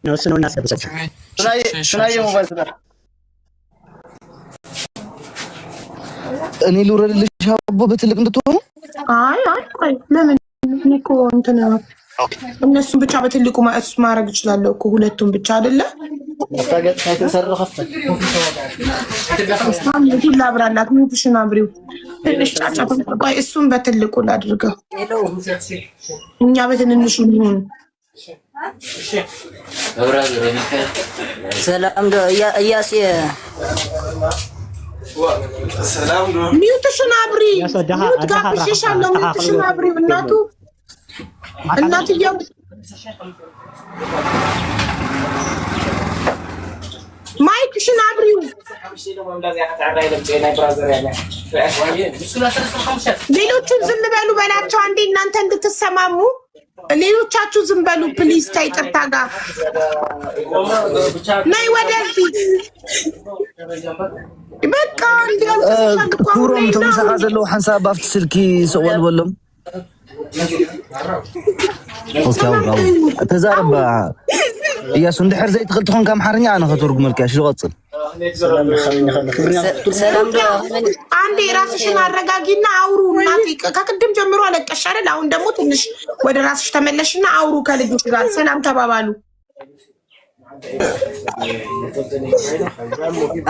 ነው እሱ ነው እናስገብሳችሁ ስናይ ሞባይል ተራ እኔ ልውረድልሽ አቦ በትልቅ እንድትሆኑ አይ ቆይ ለምን እኮ እንትን እነሱን ብቻ በትልቁ ማድረግ እችላለሁ እኮ ሁለቱም ብቻ አይደለ ላብራላት ሙትሽን አብሪው ትንሽ ጫጫታ ቆይ እሱን በትልቁ ላድርገው እኛ በትንንሹ እንሁን ሰላም ዶ እያስ ሰላም ነው ሚውትሽን አብሪ ሚውት ጋብሽሻለሁ ሚውትሽን አብሪ እናትየው ማይክሽን አብሪው ሌሎቹን ዝም በሉ በላቸው አንዴ እናንተ እንድትሰማሙ ሌሎቻችሁ ዝም በሉ ፕሊዝ ከይቅርታ ጋር ነይ ወደዚህ በቃ እንዲያው ኩሮም ተመሳኻ ዘለው ሓንሳብ ባፍቲ ስልኪ ሰወል በሎም ኦኬ ተዛረባ እያሱ እንድሕር ዘይትኽእል ትኾን ካብ ኣምሓርኛ ኣነ ከተርጉመልካ እሺ ልቐፅል ሰላም ዶ አንዴ ራስሽን አረጋጊና አውሩ እናቴ ከቅድም ጀምሮ አለቀሽ አይደል አሁን ደግሞ ትንሽ ወደ ራስሽ ተመለሽና አውሩ ከልጆች ጋር ሰላም ተባባሉ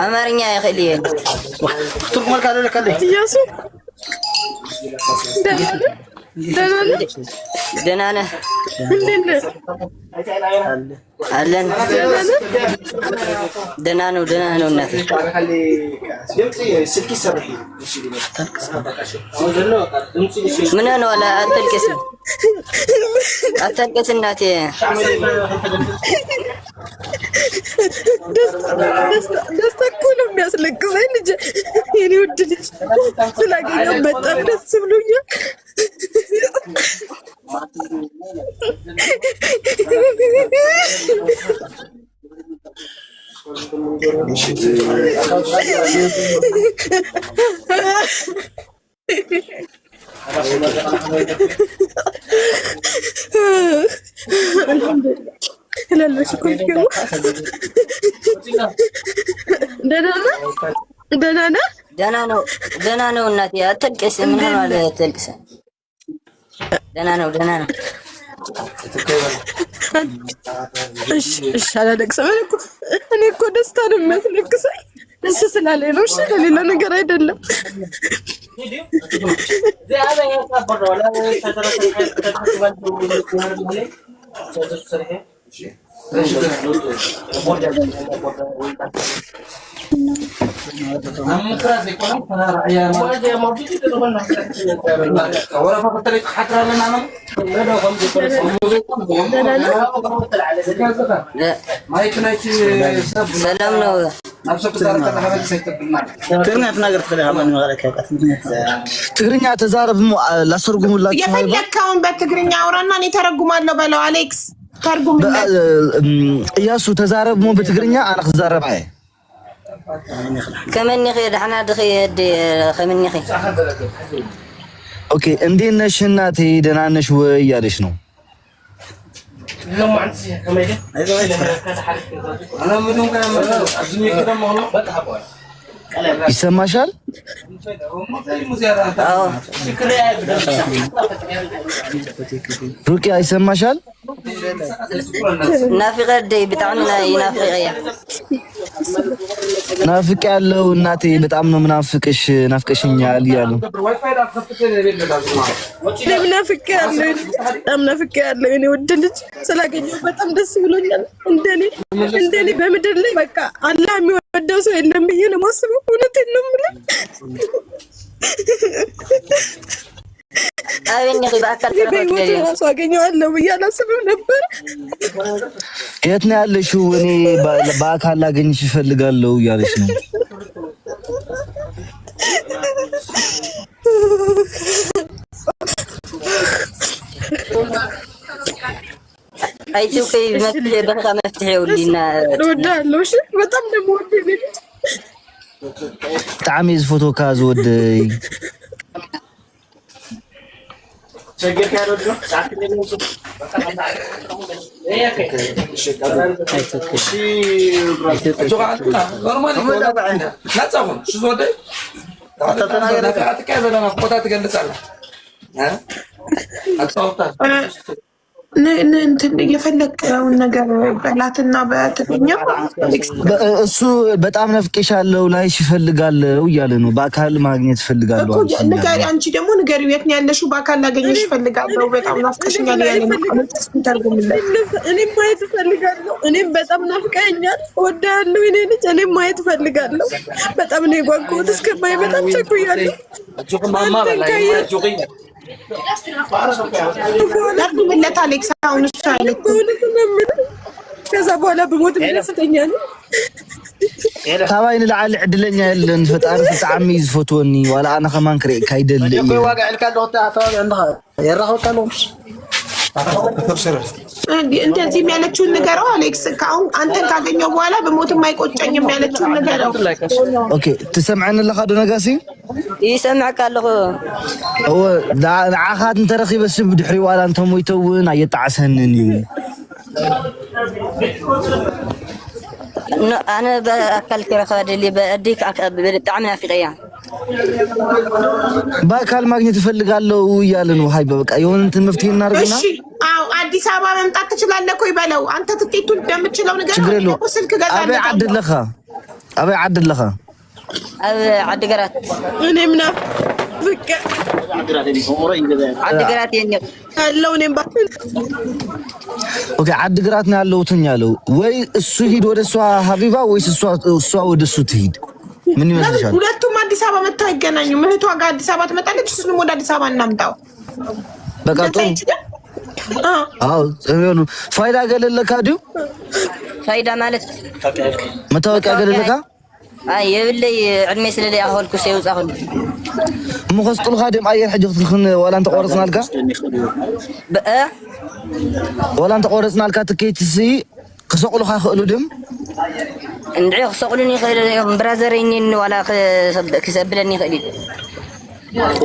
አማርኛ ይኸልየ ትርጉመልካ ለከለ እያሱ ደህና ነህ አለን ደህና ነው እናቴ ምን ነው አላ አትልቀስ እናቴ ደስታ እኮ ነው የሚያስለቅሰኝ ልጅ የኔ ውድ ልጅ ስላገኘሁ በጣም ደስ ብሎኛል ደህና ነው እናቴ አትልቀስ ምን ሆነ አትልቀስ ደህና ነው እሺ አላለቅስም እኔ እኮ ደስታ ነው የሚያስለቅሰኝ ደስ ስላለኝ ነው እሺ ሌላ ነገር አይደለም ሰላም ነው ትግርኛ ተዛረብ ላስተርጉሙላችሁ የፈለከውን በትግርኛ አውራና እኔ ተረጉማለሁ በለው አሌክስ ተርጉም እያሱ ተዛረብ ሞ በትግርኛ አና ተዛረብ አይ كمني خي دحنا دخي خمني خي اوكي እንዴት ነሽ እናቴ ደህና ነሽ ወይ እያለሽ ነው ይሰማሻል ሩቂያ ይሰማሻል ናፍቀ ደይ በጣም ይናፍቀያ ናፍቅ ያለው እናቴ በጣም ነው ምናፍቅሽ ናፍቀሽኛል ያሉ ናፍቅ ያለው እኔ ወድ ልጅ ስላገኘሁ በጣም ደስ ብሎኛል እንደኔ በምድር ላይ በቃ አላህ የሚወደው ሰው የለም ብዬ ነው የማስበው እውነቴን ነው የምልህ አቤኝ በአካል ራሱ አገኘዋለሁ ብዬ አላስብም ነበር የት ነው ያለሽው እኔ በአካል ላገኝሽ እፈልጋለሁ እያለሽ ነው አይቱ ከይ መፍትሄ ይውልና ወዳለው እሺ በጣም ደሞ ወደኝ تعميز فوتو كاز ودي شجع كارو ساعات እንትን የፈለግከውን ነገር በላትና በትግርኛ እሱ በጣም ነፍቄሻለሁ ላይሽ እፈልጋለሁ እያለ ነው። በአካል ማግኘት እፈልጋለሁ እኮ ንገሪ። አንቺ ደግሞ ንገሪው የት ነው ያለሽው? በአካል ላገኘሽ እፈልጋለሁ፣ በጣም ናፍቀሽኛል ያለ ነው። እኔም ማየት እፈልጋለሁ። እኔም በጣም ናፍቀኸኛል፣ እወድሃለሁ የኔ ልጅ። እኔም ማየት እፈልጋለሁ። በጣም ነው የጓጓሁት። እስከማይ በጣም ቸኩያለሁ። ለምንለት አሌክስ አሁን እሱ አይለት ከዛ በኋላ በሞት ደስተኛ ነው። ታባይን ለዓል ዕድለኛ የለን ፈጣሪ ተዓሚ ዝፈትወኒ ዋላ አና ከማን ክሬ ካይደል ቆይ ዋጋ ዕልካ ዶታ ታባይ እንደኻ የራኸውታሎምስ እንደዚህ ያለችውን ንገረው አሌክስ። ከአሁን አንተን ካገኘው በኋላ በሞትም አይቆጨኝም ያለችውን ንገረው። ኦኬ ትሰምዐኒ ለኻ ዶ ነጋሲ ይሰምዐካ ኣለኹ هو ንዓኻት እንተረኺበ ሰብ ድሕሪ ዋላ እንተሞይተውን ኣየጣዓሰንን እዩ أنا بأكل كرخاد اللي بأديك بتعمل نافقية. بأكل ماجنت فلقالو ويالن وهاي ببقى يوم أنت مفتين نارجنا. إيش؟ عادي سبعة من تحت شلون لك ويبلو أنت تكيتو دم تشلون نجار. أبي عدد لخا. أبي عدد لخا. أبي عدد قرات. أنا منا فك. عدد قرات يعني. اللون ينبطل. اوكي عد قراتنا ያለው ተኛለው ወይ እሱ ሂድ ወደ እሷ ሀቢባ ወይስ እሷ ወደ እሱ ትሂድ ምን ይመስልሻል? ሁለቱም አዲስ አበባ መጥተው አይገናኙ። እህቷ ጋር አዲስ አበባ ትመጣለች፣ እሱንም ወደ አዲስ አበባ እናምጣው። በቃ ጥሩ። አዎ ጽዮኑ ፋይዳ ገለለካ ዲው ፋይዳ ማለት መታወቂያ ገለለካ አይ የብለይ ዕድሜ ስለለይ አሁልኩ ሰይውጽ አሁን مخصقل خادم أي حاجة تدخل ولا أنت قرصنا لك؟ بقى ولا أنت قرصنا لك تكيتسي خسقلو خاخلو دم؟ ندعي خسقلوني خير برازرينين ولا كسبلني خليل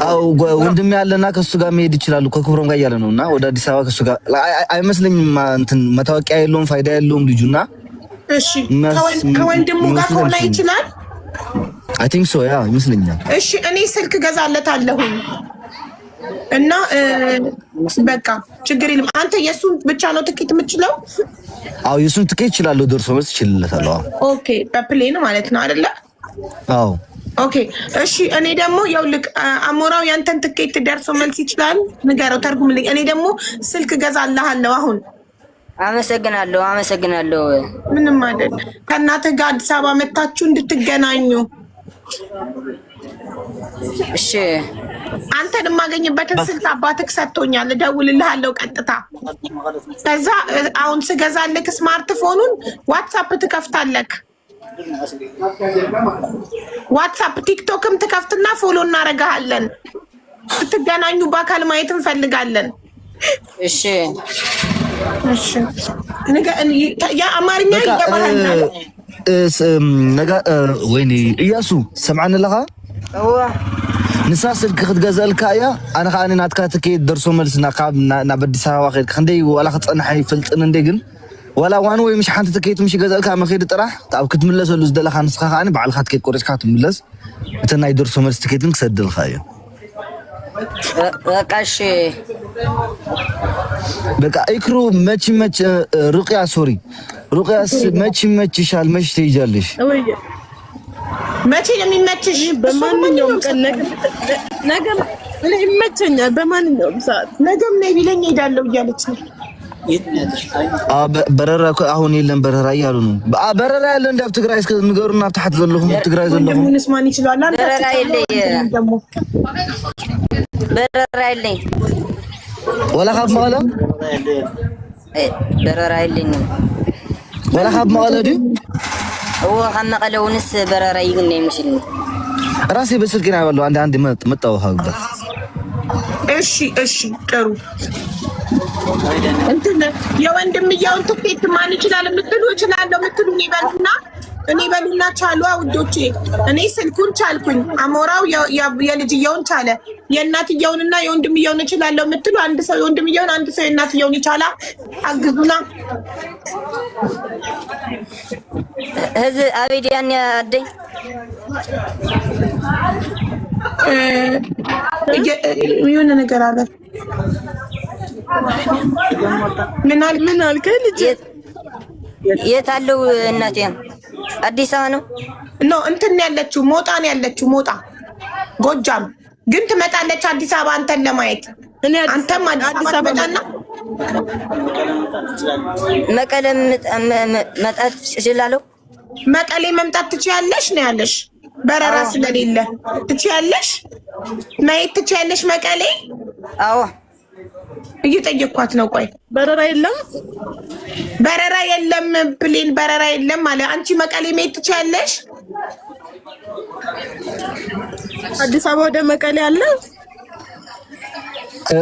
أو وندم يعلنا كسوغا ميدي تشلالو ككبرهم غا يالنونا ودا دي سوا كسوغا أي مسلم ما أنت متوقع يلوم فايدة يلوم لجونا؟ እሺ ከወንድሙ ጋር ሆነ ይችላል I think so yeah ይመስለኛል እሺ እኔ ስልክ ገዛለታለሁኝ እና በቃ ችግር የለም አንተ የሱን ብቻ ነው ትኬት የምትችለው አው የሱን ትኬት ይችላል ደርሶ መልስ ይችላልታለሁ ኦኬ በፕሌን ማለት ነው አይደለ አው ኦኬ እሺ እኔ ደግሞ ያውልቅ አሞራው ያንተን ትኬት ደርሶ መልስ ይችላል ንገረው ተርጉምልኝ እኔ ደግሞ ስልክ ገዛልሃለሁ አሁን አመሰግናለሁ ምንም አይደል ከእናትህ ጋር አዲስ አበባ መጣችሁ እንድትገናኙ እሺ አንተን የማገኝበትን ስልክ አባትህ ሰጥቶኛል እደውልልሃለሁ ቀጥታ ከዛ አሁን ስገዛልህ ስማርትፎኑን ዋትስአፕ ትከፍታለህ ዋትስአፕ ቲክቶክም ትከፍትና ፎሎ እናረጋለን ትገናኙ በአካል ማየት እንፈልጋለን እሺ እሺ ያ አማርኛ ይገባሃል ነገ ወይኔ እያሱ ሰምዓን ለኻ هو ንሳስል ክትገዛልካ እያ ኣነ ከዓ ናትካ ትኬት ደርሶ መልስና ካብ ናብ ኣዲስ ኣበባ ኸይድ ክንደይ ዋላ ክፀንሐ ይፈልጥን እንደ ግን ዋላ ዋን ወይ ምሽ ሓንቲ ትኬት ምሽ ገዛልካ መኸይድ ጥራሕ ኣብ ክትምለሰሉ ዝደለኻ ንስኻ ከዓ በዓልካ ትኬት ቆሪፅካ ትምለስ እቲ ናይ ደርሶ መልስ ትኬትን ክሰድልካ እዩ በቃሽ በቃ ኢክሩ መች ሩቅያ ሶሪ ሩቅያስ መች ይሻል መች ትይጃለሽ መቼ ነው የሚመችሽ በማንኛውም ቀን ነገ ይመቸኛል በማንኛውም ሰዓት ነገም ነይ ቢለኝ እሄዳለሁ እያለች ነው በረራ አሁን የለም በረራ እያሉ ነው በረራ ያለ እንደ ትግራይ እስከ ንገሩና ታሕት ዘለኹም ትግራይ ዘለኹም ምንስ ማን ይችላል አንተ በረራ የለኝ ወላ ካብ መቀለ በረራ የለኝ ወላ ካብ መቀለ ዲ هو ካብ መቀለ ውንስ በረራ ይግነ ይመስልኝ ራሴ በስልክ ነው ያለው አንድ መጣው ሀብዳ እሺ ጥሩ እንትን የወንድምየውን ትኬት ማን ይችላል የምትሉ እችላለሁ የምትሉ ይበሉና እኔ በሉና ቻሉ ውዶቼ። እኔ ስልኩን ቻልኩኝ፣ አሞራው የልጅየውን ቻለ። የእናትየውንና የወንድምየውን እችላለሁ የምትሉ አንድ ሰው የወንድምየውን አንድ ሰው የእናትየውን ይቻላ። አግዙና ህዝ አቤዲያን ያደኝ የሆነ ነገር አለ። ምን አልከኝ ልጅ? የት አለው እናቴ? አዲስ አበባ ነው ኖ እንትን ያለችው ሞጣ ነው ያለችው። ሞጣ ጎጃም ግን ትመጣለች አዲስ አበባ አንተን ለማየት። አንተም አዲስ አበባ መጣና መቀለም መጣት ይችላል። መቀሌ መምጣት ትችያለሽ ነው ያለሽ። በረራ ስለሌለ ትችያለሽ፣ ማየት ትችያለሽ መቀሌ። አዎ እየጠየኳት ነው። ቆይ በረራ የለም፣ በረራ የለም፣ ፕሌን በረራ የለም አለ። አንቺ መቀሌ ማየት ትችያለሽ። አዲስ አበባ ወደ መቀሌ አለ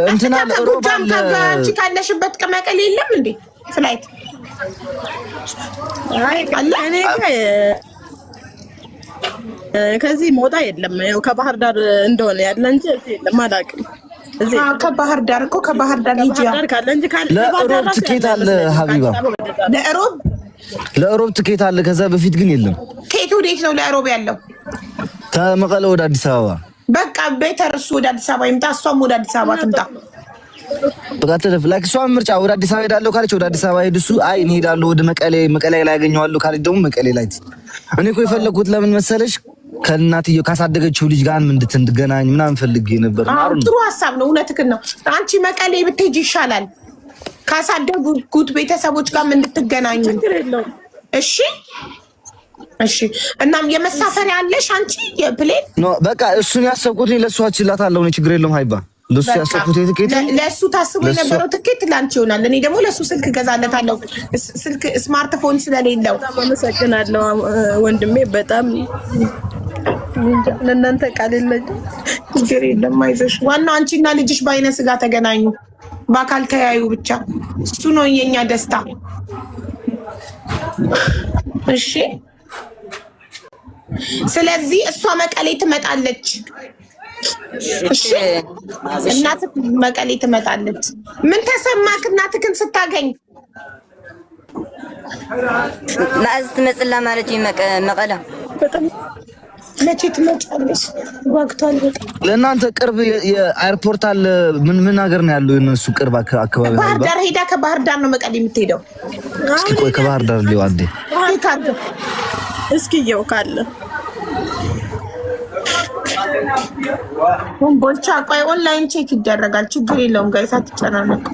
እንትና ጎጃም አንቺ ካለሽበት ከመቀሌ የለም እንዴ ፍላይት? አይ አለ። እኔ ከዚህ ሞጣ የለም፣ ያው ከባህር ዳር እንደሆነ ያለ እንጂ እዚህ የለም። አላውቅም። እዚህ ከባህር ዳር እኮ ከባህር ዳር ሂጂ ካለ እንጂ ካለ ለሮብ ትኬት አለ ሀቢባ፣ ለሮብ ትኬት አለ። ከዛ በፊት ግን የለም። ከየት ወዴት ነው ለሮብ ያለው? ከመቀለ ወደ አዲስ አበባ። በቃ ቤተር እሱ ወደ አዲስ አበባ ይምጣ፣ እሷም ወደ አዲስ አበባ ትምጣ። በቃ ተደፍላክ እሷ ምርጫ ወደ አዲስ አበባ ሄዳለሁ ካለች ወደ አዲስ አበባ ሄድ። እሱ አይ እኔ ሄዳለሁ ወደ መቀሌ ላይ ያገኘዋለሁ ካለች ደግሞ መቀሌ ላይ። እኔ እኮ የፈለኩት ለምን መሰለሽ ከእናትየው ካሳደገችው ልጅ ጋር እንድትገናኝ ምናምን ፈልጌ ነበር። ጥሩ ሀሳብ ነው፣ እውነትህን ነው። አንቺ መቀሌ ብትሄጂ ይሻላል ካሳደጉት ቤተሰቦች ጋር እንድትገናኙ። እሺ እሺ። እናም የመሳፈሪያ አለሽ አንቺ የፕሌን? ኖ በቃ እሱን ያሰብኩት ለእሱ አችላታለሁ። እኔ ችግር የለውም ሀይባ። ለሱ ያሰብኩት ትኬት ለሱ ታስቦ የነበረው ትኬት ላንቺ ይሆናል። እኔ ደግሞ ለሱ ስልክ ገዛለታለሁ፣ ስልክ ስማርትፎን ስለሌለው። አመሰግናለሁ ወንድሜ በጣም ለእናንተ ቃል የለኝም። ችግር የለም አይዞሽ። ዋናው አንቺና ልጅሽ በአይነ ስጋ ተገናኙ፣ በአካል ተያዩ ብቻ። እሱ ነው የኛ ደስታ። እሺ ስለዚህ እሷ መቀሌ ትመጣለች። እሺ እናትህ መቀሌ ትመጣለች። ምን ተሰማክ እናትህን ስታገኝ? ማዕዝ ትመጽላ ማለት መቀለ በጣም መቼ ትመጫለሽ? ጓግቷል በጣም። ለእናንተ ቅርብ የአይርፖርት አለ? ምን ሀገር ነው ያለው የነሱ ቅርብ አካባቢ? ባህር ዳር ሄዳ ከባህር ዳር ነው መቀሌ የምትሄደው። እስኪ ቆይ ከባህር ዳር ሊው አንዴ እስኪ ይው ካለ ቦልቻ ቆይ ኦንላይን ቼክ ይደረጋል። ችግር የለውም ጋይስ አትጨናነቁ።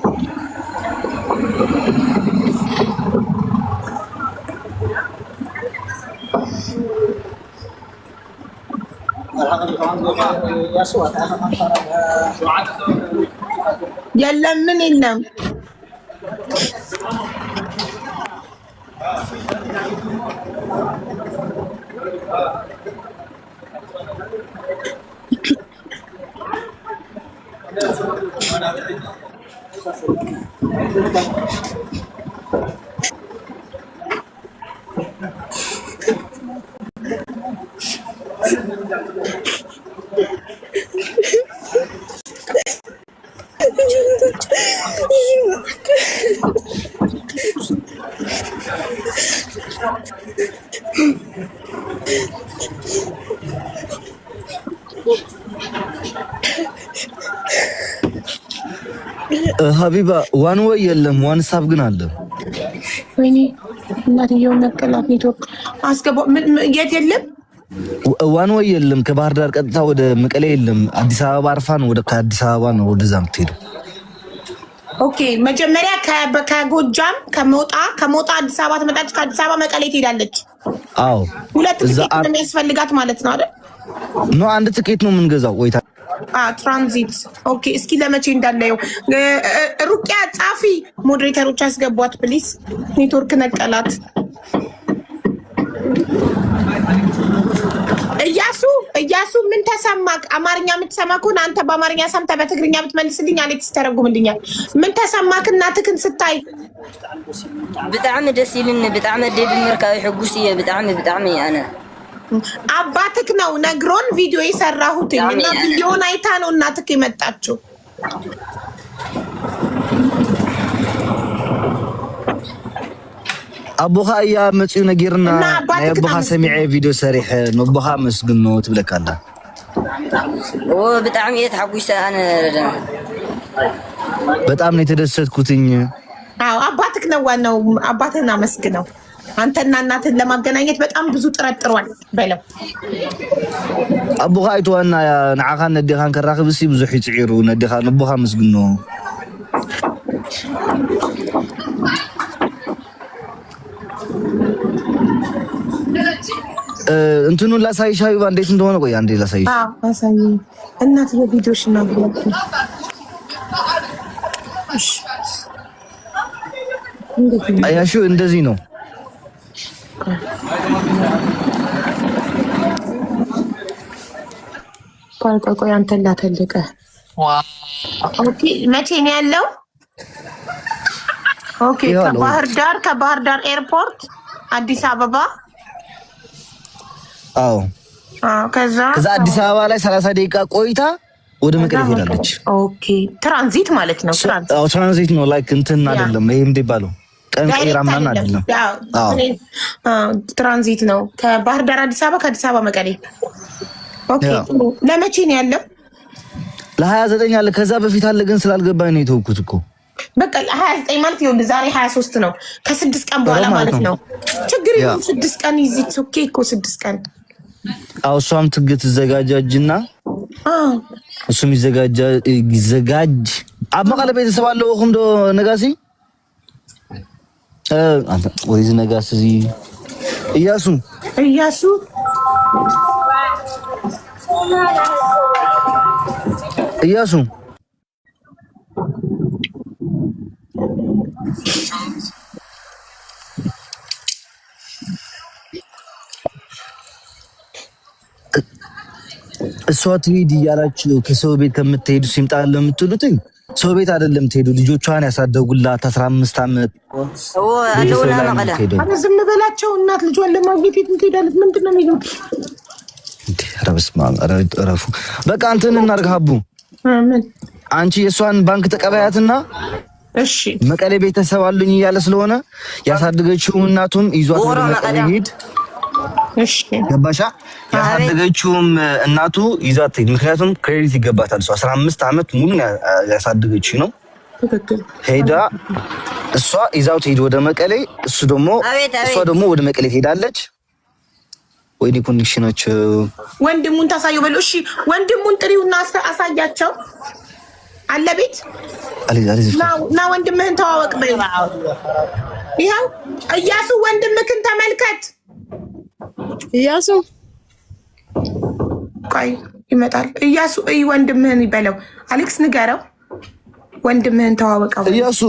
የለም ምን የለም ሀቢባ ዋን ወይ የለም፣ ዋን ሳብ ግን አለ። ወይኔ እናትየው ነቀላት። ኔትወርክ አስገባ። የት የለም? ዋን ወይ የለም። ከባህር ዳር ቀጥታ ወደ መቀሌ የለም። አዲስ አበባ አርፋ ነው ወደ አዲስ አበባ ነው ወደዛ የምትሄደው። ኦኬ መጀመሪያ ከጎጃም ከሞጣ አዲስ አበባ ትመጣች፣ ከአዲስ አበባ መቀሌ ትሄዳለች። አዎ ሁለት ትኬት ነው የሚያስፈልጋት ማለት ነው አይደል? ኖ አንድ ትኬት ነው የምንገዛው። ወይ ትራንዚት። ኦኬ እስኪ ለመቼ እንዳለው ሩቅያ ጻፊ። ሞዴሬተሮች አስገቧት ፕሊዝ። ኔትወርክ ነቀላት። እያሱ ምን ተሰማክ? አማርኛ የምትሰማ ከሆነ አንተ በአማርኛ ሰምተህ በትግርኛ ብትመልስልኝ አሌክስ ተረጉምልኛል። ምን ተሰማክ እናትህን ስታይ? بتعمل دسيلن بتعمل دي بالمركب يحبوسيه بتعمل انا አባትክ ነው ነግሮን ቪዲዮ የሰራሁት እና ቪዲዮን አይታ ነው እናትክ የመጣችው አቦኻ ያ መጽዩ ነገርና አቦኻ ሰሚዐ ቪዲዮ ሰሪሕ ነቦኻ መስግኖ ትብለካላ በጣም የተሐጉሰ አነ በጣም ነው የተደሰትኩትኝ አዎ አባትክ ነው ዋናው አባትህን አመስግነው አንተና እናትን ለማገናኘት በጣም ብዙ ጥረት ጥሯል በለው አቦኻ አይተዋና ንዓኻ ነዲኻን ከራኽብሲ ብዙሕ ይጽዒሩ ነዲኻ ነቦኻ መስግኖ እንትኑ ላሳይሽ ሀቢባ እንዴት እንደሆነ ቆይ አንዴ ላሳይሽ አሳይ እናት የቪዲዮሽ ነው እሺ አያሹ እንደዚህ ነው ቆይ አንተ ላተልቀ ኦኬ መቼ ነው ያለው ኦኬ ከባህር ዳር ኤርፖርት አዲስ አበባ አዎ ከዛ አዲስ አበባ ላይ 30 ደቂቃ ቆይታ ወደ መቀሌ ሄዳለች ኦኬ ትራንዚት ማለት ነው ትራንዚት ነው ላይክ እንትን አይደለም ይሄ እንደባለው ቀን ቀይራማን አይደለም አዎ ትራንዚት ነው ከባህር ዳር አዲስ አበባ ከአዲስ አበባ መቀሌ ኦኬ ለመቼ ነው ያለው ለ29 አለ ከዛ በፊት አለ ግን ስላልገባኝ ነው የተወኩት እኮ በቃ 29 ማለት ይሁን ዛሬ 23 ነው ከ6 ቀን በኋላ ማለት ነው ችግር የለም 6 ቀን ይዚት ኦኬ እኮ 6 ቀን አው እሷም ትዘጋጃጅና እሱም ይዘጋጅ አመቃለ ቤተሰብ አለው ኹምዶ ነጋሲ አንተ ወይዝ ነጋሲ እያሱ እሷ ትሄድ እያላችሁ ከሰው ቤት ከምትሄዱ ሲምጣለ የምትሉትኝ ሰው ቤት አይደለም ትሄዱ ልጆቿን ያሳደጉላት 15 ዓመት አለውና መቀለ ዝም በላቸው እናት ልጇን ለማግኘት የት ትሄዳለች ምንድነው የሚሉት ረፉ በቃ አንተን እናርጋቡ ምን አንቺ የሷን ባንክ ተቀበያትና እሺ መቀሌ ቤተሰብ አሉኝ እያለ ስለሆነ ያሳደገችው እናቱም ይዟት ወደ መቀሌ ሄድ እሺ ገባሻ ያሳደገችውም እናቱ ይዟት ምክንያቱም ክሬዲት ይገባታል 15 ዓመት ሙሉ ያሳደገች ነው ትክክል ሄዳ እሷ ይዛው ትሄድ ወደ መቀሌ እሷ ደግሞ ወደ መቀሌ ትሄዳለች ወይኔ ኮኔክሽናቸው ወንድሙን ታሳየው በለው እሺ ወንድሙን ጥሪውና አሳያቸው አለ ቤት ና ወንድምህን ተዋወቅ በይው ይሄው እያሱ ወንድምህን ተመልከት እያሱ ቆይ ይመጣል እያሱ ወንድምህን ይበለው አሌክስ ንገረው ወንድምህን ተዋወቀው እያሱ